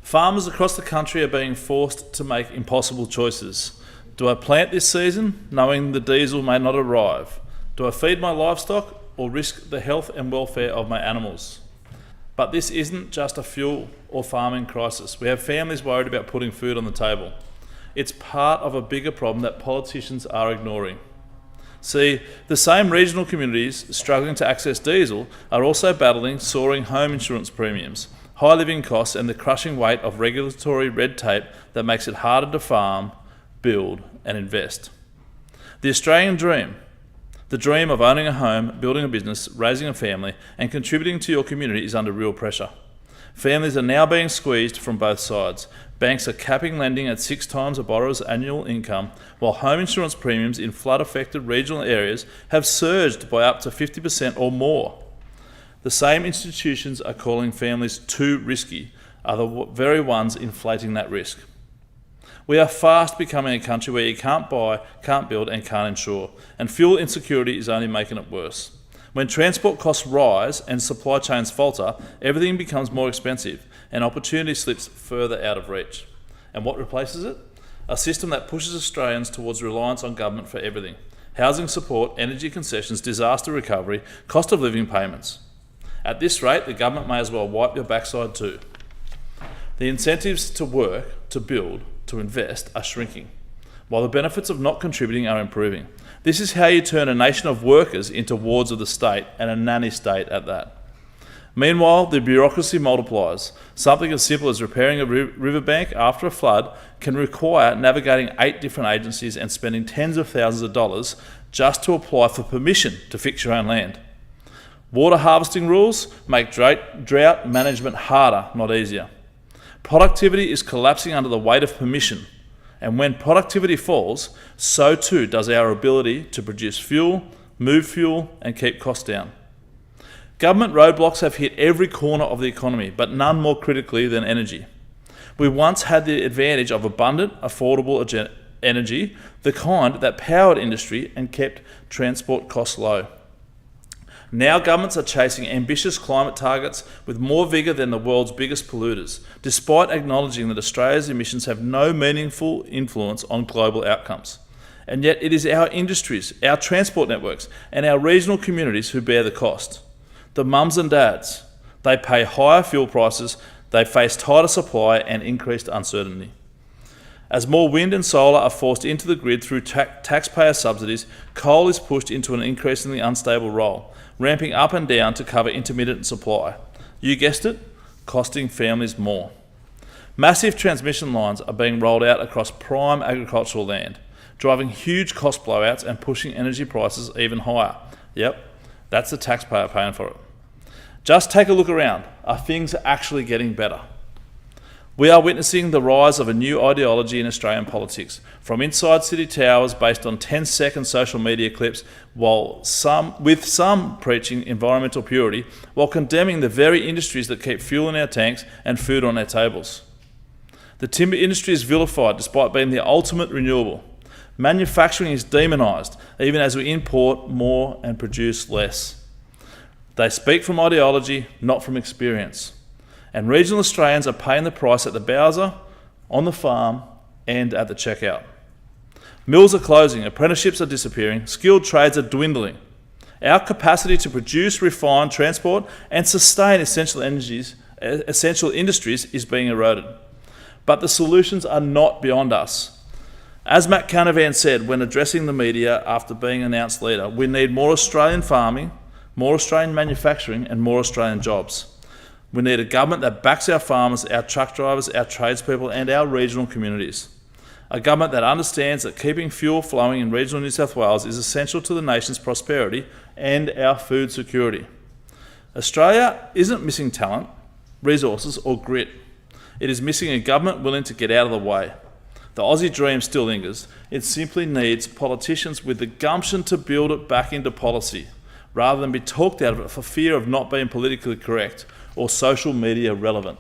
Farmers across the country are being forced to make impossible choices. Do I plant this season, knowing the diesel may not arrive? Do I feed my livestock or risk the health and welfare of my animals? But this isn't just a fuel or farming crisis. We have families worried about putting food on the table. It's part of a bigger problem that politicians are ignoring. See, the same regional communities struggling to access diesel are also battling soaring home insurance premiums, high living costs, and the crushing weight of regulatory red tape that makes it harder to farm, build, and invest. The Australian dream, the dream of owning a home, building a business, raising a family, and contributing to your community is under real pressure. Families are now being squeezed from both sides. Banks are capping lending at 6 times a borrower's annual income, while home insurance premiums in flood-affected regional areas have surged by up to 50% or more. The same institutions are calling families too risky, are the very ones inflating that risk. We are fast becoming a country where you can't buy, can't build, and can't insure, and fuel insecurity is only making it worse. When transport costs rise and supply chains falter, everything becomes more expensive and opportunity slips further out of reach. And what replaces it? A system that pushes Australians towards reliance on government for everything: housing support, energy concessions, disaster recovery, cost of living payments. At this rate, the government may as well wipe your backside too. The incentives to work, to build, to invest are shrinking, while the benefits of not contributing are improving. This is how you turn a nation of workers into wards of the state, and a nanny state at that. Meanwhile, the bureaucracy multiplies. Something as simple as repairing a riverbank after a flood can require navigating 8 different agencies and spending tens of thousands of dollars just to apply for permission to fix your own land. Water harvesting rules make drought management harder, not easier. Productivity is collapsing under the weight of permission, and when productivity falls, so too does our ability to produce fuel, move fuel, and keep costs down. Government roadblocks have hit every corner of the economy, but none more critically than energy. We once had the advantage of abundant, affordable energy, the kind that powered industry and kept transport costs low. Now governments are chasing ambitious climate targets with more vigour than the world's biggest polluters, despite acknowledging that Australia's emissions have no meaningful influence on global outcomes. And yet it is our industries, our transport networks, and our regional communities who bear the cost. The mums and dads, they pay higher fuel prices, they face tighter supply and increased uncertainty. As more wind and solar are forced into the grid through taxpayer subsidies, coal is pushed into an increasingly unstable role, ramping up and down to cover intermittent supply. You guessed it, costing families more. Massive transmission lines are being rolled out across prime agricultural land, driving huge cost blowouts and pushing energy prices even higher. Yep, that's the taxpayer paying for it. Just take a look around. Are things actually getting better? We are witnessing the rise of a new ideology in Australian politics, from inside city towers based on 10-second social media clips, with some preaching environmental purity, while condemning the very industries that keep fuel in our tanks and food on our tables. The timber industry is vilified despite being the ultimate renewable. Manufacturing is demonised, even as we import more and produce less. They speak from ideology, not from experience. And regional Australians are paying the price at the bowser, on the farm, and at the checkout. Mills are closing, apprenticeships are disappearing, skilled trades are dwindling. Our capacity to produce, refine, transport, and sustain essential industries is being eroded. But the solutions are not beyond us. As Matt Canavan said when addressing the media after being announced leader, we need more Australian farming, more Australian manufacturing, and more Australian jobs. We need a government that backs our farmers, our truck drivers, our tradespeople, and our regional communities. A government that understands that keeping fuel flowing in regional New South Wales is essential to the nation's prosperity and our food security. Australia isn't missing talent, resources, or grit. It is missing a government willing to get out of the way. The Aussie dream still lingers. It simply needs politicians with the gumption to build it back into policy, rather than be talked out of it for fear of not being politically correct or social media relevant.